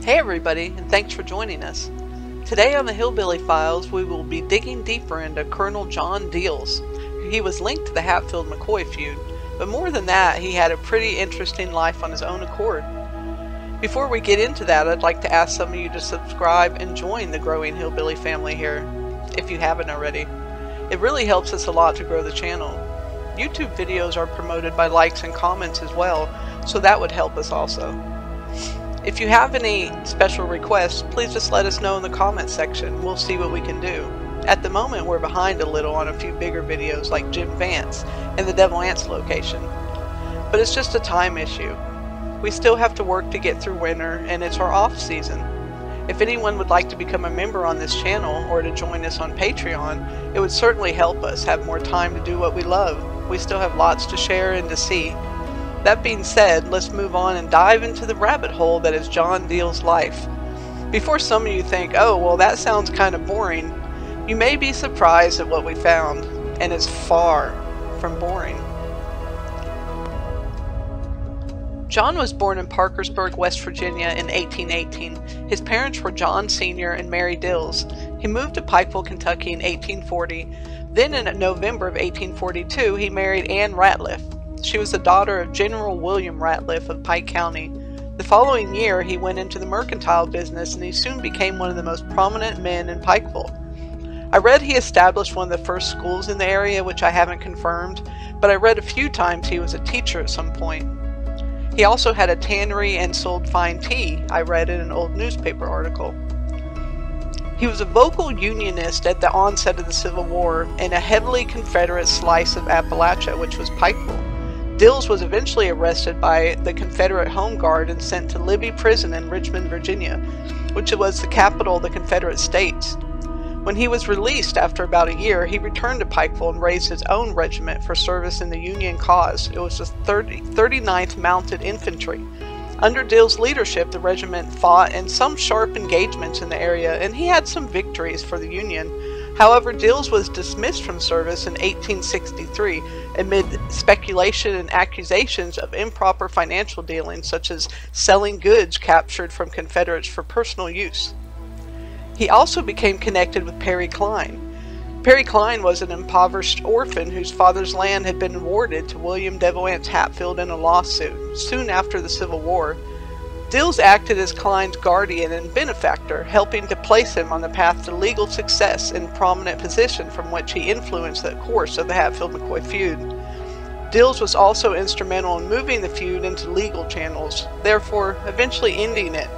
Hey everybody, and thanks for joining us. Today on the Hillbilly Files, we will be digging deeper into Colonel John Dils. He was linked to the Hatfield-McCoy feud, but more than that, he had a pretty interesting life on his own accord. Before we get into that, I'd like to ask some of you to subscribe and join the growing Hillbilly family here, if you haven't already. It really helps us a lot to grow the channel. YouTube videos are promoted by likes and comments as well, so that would help us also. If you have any special requests, please just let us know in the comments section. We'll see what we can do. At the moment, we're behind a little on a few bigger videos like Jim Vance and the Devil Ants location. But it's just a time issue. We still have to work to get through winter, and it's our off season. If anyone would like to become a member on this channel or to join us on Patreon, it would certainly help us have more time to do what we love. We still have lots to share and to see. That being said, let's move on and dive into the rabbit hole that is John Dils' life. Before some of you think, oh, well that sounds kind of boring, you may be surprised at what we found, and it's far from boring. John was born in Parkersburg, West Virginia in 1818. His parents were John Sr. and Mary Dils. He moved to Pikeville, Kentucky in 1840. Then in November of 1842, he married Anne Ratliff. She was the daughter of General William Ratliff of Pike County. The following year, he went into the mercantile business, and he soon became one of the most prominent men in Pikeville. I read he established one of the first schools in the area, which I haven't confirmed, but I read a few times he was a teacher at some point. He also had a tannery and sold fine tea, I read in an old newspaper article. He was a vocal Unionist at the onset of the Civil War in a heavily Confederate slice of Appalachia, which was Pikeville. Dils was eventually arrested by the Confederate Home Guard and sent to Libby Prison in Richmond, Virginia, which was the capital of the Confederate States. When he was released after about a year, he returned to Pikeville and raised his own regiment for service in the Union cause. It was the 39th Mounted Infantry. Under Dils' leadership, the regiment fought in some sharp engagements in the area, and he had some victories for the Union. However, Dils was dismissed from service in 1863 amid speculation and accusations of improper financial dealings, such as selling goods captured from Confederates for personal use. He also became connected with Perry Cline. Perry Cline was an impoverished orphan whose father's land had been awarded to William Devil Ants Hatfield in a lawsuit soon after the Civil War. Dils acted as Cline's guardian and benefactor, helping to place him on the path to legal success in prominent position from which he influenced the course of the Hatfield-McCoy feud. Dils was also instrumental in moving the feud into legal channels, therefore eventually ending it.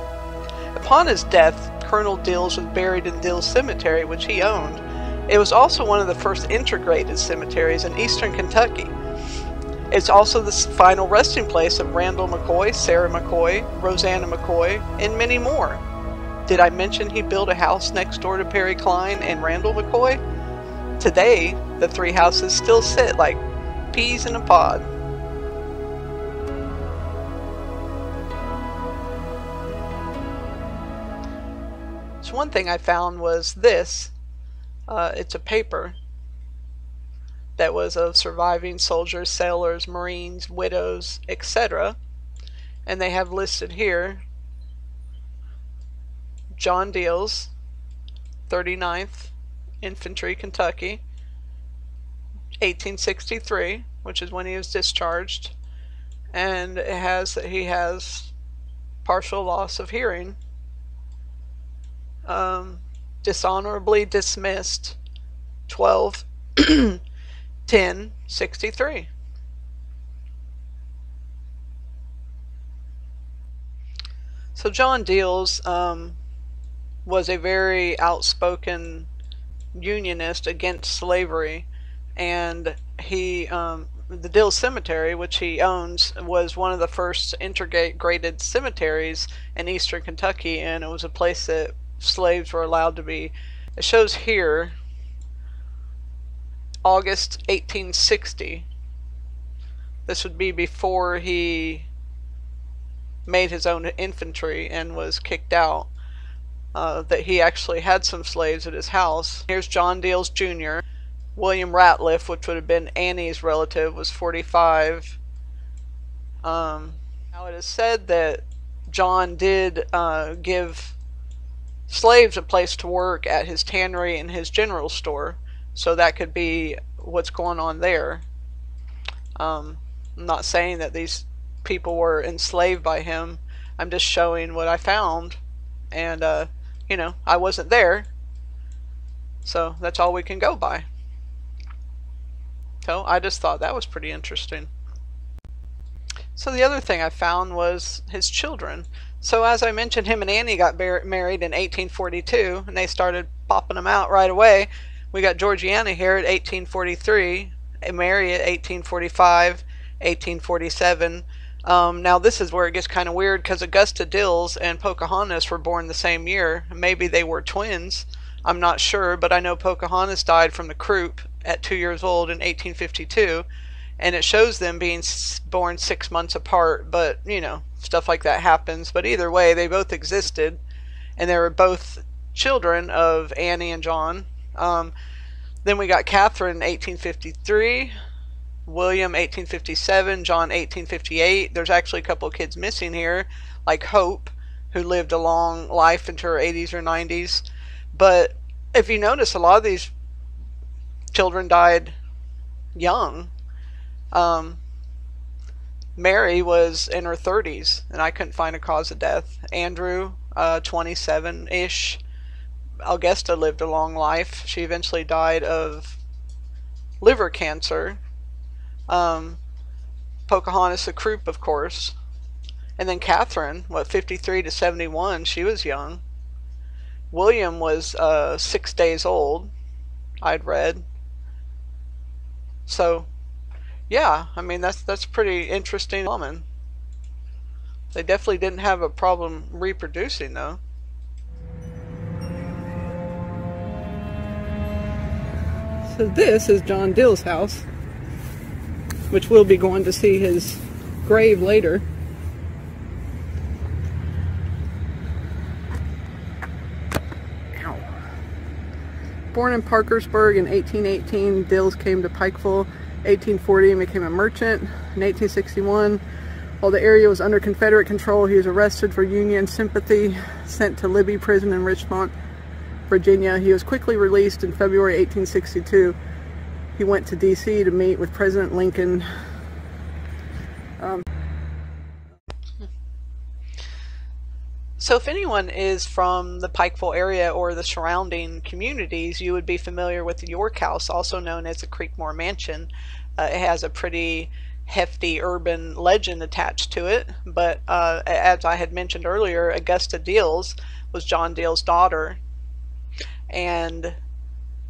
Upon his death, Colonel Dils was buried in Dils Cemetery, which he owned. It was also one of the first integrated cemeteries in eastern Kentucky. It's also the final resting place of Randall McCoy, Sarah McCoy, Rosanna McCoy, and many more. Did I mention he built a house next door to Perry Cline and Randall McCoy? Today, the three houses still sit like peas in a pod. So one thing I found was this. It's a paper that was of surviving soldiers, sailors, Marines, widows, etc. And they have listed here John Dils, 39th Infantry, Kentucky, 1863, which is when he was discharged, and it has that he has partial loss of hearing, dishonorably dismissed 12/10/63. So John Dils was a very outspoken Unionist against slavery, and he the Dils Cemetery, which he owns, was one of the first integrated cemeteries in eastern Kentucky, and it was a place that slaves were allowed to be. It shows here August 1860. This would be before he made his own infantry and was kicked out. That he actually had some slaves at his house. Here's John Dils Jr. William Ratliff, which would have been Annie's relative, was 45. Now it is said that John did give slaves a place to work at his tannery and his general store, so that could be what's going on there. I'm not saying that these people were enslaved by him. I'm just showing what I found, and you know, I wasn't there, so that's all we can go by. So I just thought that was pretty interesting. So the other thing I found was his children. So as I mentioned, him and Annie got married in 1842, and they started popping them out right away. We got Georgiana here at 1843, Mary at 1845, 1847. Now this is where it gets kind of weird, because Augusta Dils and Pocahontas were born the same year. Maybe they were twins. I'm not sure, but I know Pocahontas died from the croup at 2 years old in 1852. And it shows them being born 6 months apart, but, you know, stuff like that happens. But either way, they both existed, and they were both children of Annie and John. Then we got Catherine, 1853, William, 1857, John, 1858. There's actually a couple of kids missing here, like Hope, who lived a long life into her 80s or 90s. But if you notice, a lot of these children died young. Mary was in her 30s, and I couldn't find a cause of death. Andrew, 27-ish. Augusta lived a long life. She eventually died of liver cancer. Pocahontas, the croup, of course. And then Catherine, 53 to 71, she was young. William was 6 days old, I'd read. So yeah, I mean, that's pretty interesting. They definitely didn't have a problem reproducing, though. So this is John Dils' house, which we'll be going to see his grave later. Ow. Born in Parkersburg in 1818, Dils came to Pikeville 1840 and became a merchant. In 1861, while the area was under Confederate control, he was arrested for Union sympathy, sent to Libby Prison in Richmond, Virginia. He was quickly released in February 1862. He went to D.C. to meet with President Lincoln. So if anyone is from the Pikeville area or the surrounding communities, you would be familiar with the York House, also known as the Creekmore Mansion. It has a pretty hefty urban legend attached to it, but as I had mentioned earlier, Augusta Dils was John Dils' daughter, and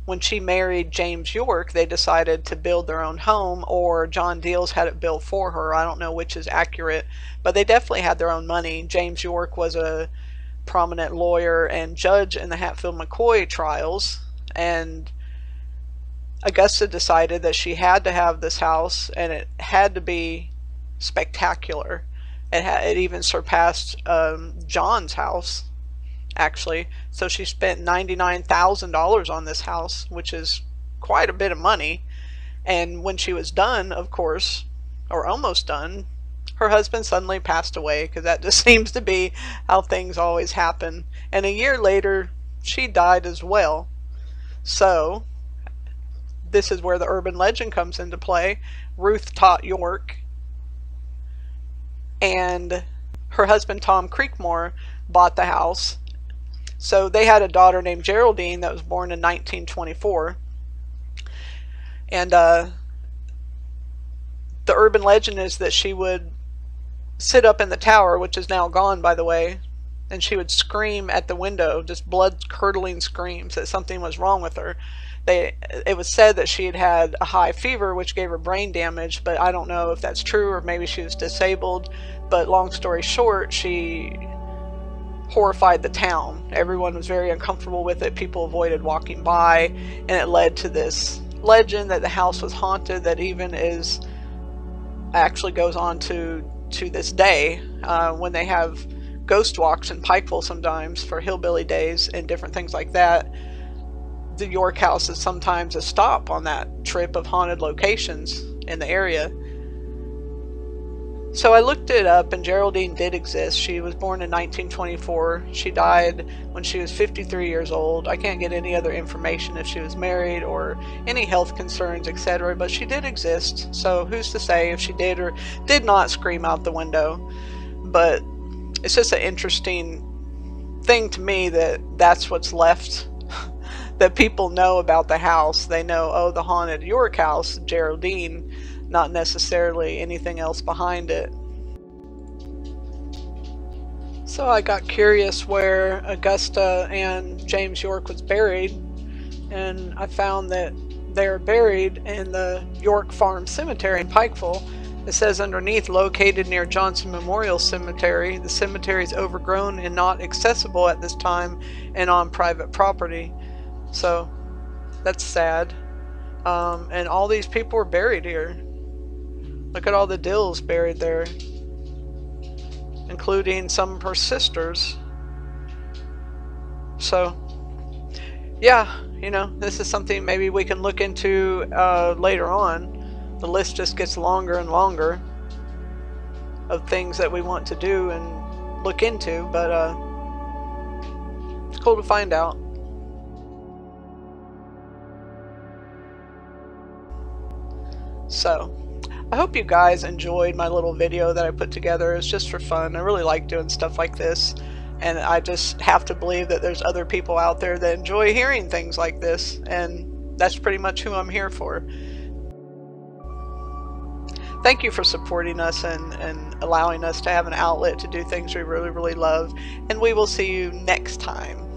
when she married James York, they decided to build their own home, or John Dils had it built for her. I don't know which is accurate, but they definitely had their own money. James York was a prominent lawyer and judge in the Hatfield-McCoy trials, and Augusta decided that she had to have this house, and it had to be spectacular. It even surpassed John's house, actually. So she spent $99,000 on this house, which is quite a bit of money. And when she was done, of course, or almost done, her husband suddenly passed away, because that just seems to be how things always happen. And a year later, she died as well. So this is where the urban legend comes into play. Ruth taught York, and her husband Tom Creekmore bought the house. So they had a daughter named Geraldine that was born in 1924. And the urban legend is that she would sit up in the tower, which is now gone, by the way, and she would scream at the window, just blood-curdling screams that something was wrong with her. It was said that she had had a high fever, which gave her brain damage, but I don't know if that's true, or maybe she was disabled. But long story short, she horrified the town. Everyone was very uncomfortable with it. People avoided walking by, and it led to this legend that the house was haunted that even is actually goes on to this day, when they have ghost walks in Pikeville sometimes for hillbilly days and different things like that. The York House is sometimes a stop on that trip of haunted locations in the area. So I looked it up, and Geraldine did exist. She was born in 1924. She died when she was 53 years old. I can't get any other information if she was married or any health concerns, etc. But she did exist. So who's to say if she did or did not scream out the window? But it's just an interesting thing to me that that's what's left. That people know about the house. They know, oh, the haunted York house, Geraldine, not necessarily anything else behind it. So I got curious where Augusta and James York was buried, and I found that they're buried in the York Farm Cemetery in Pikeville. It says underneath, located near Johnson Memorial Cemetery. The cemetery is overgrown and not accessible at this time and on private property. So that's sad. And all these people are buried here. Look at all the Dils buried there, including some of her sisters. So yeah, you know, this is something maybe we can look into later on. The list just gets longer and longer of things that we want to do and look into, but it's cool to find out. So I hope you guys enjoyed my little video that I put together. It's just for fun. I really like doing stuff like this, and I just have to believe that there's other people out there that enjoy hearing things like this, and that's pretty much who I'm here for. Thank you for supporting us and allowing us to have an outlet to do things we really, really love, and we will see you next time.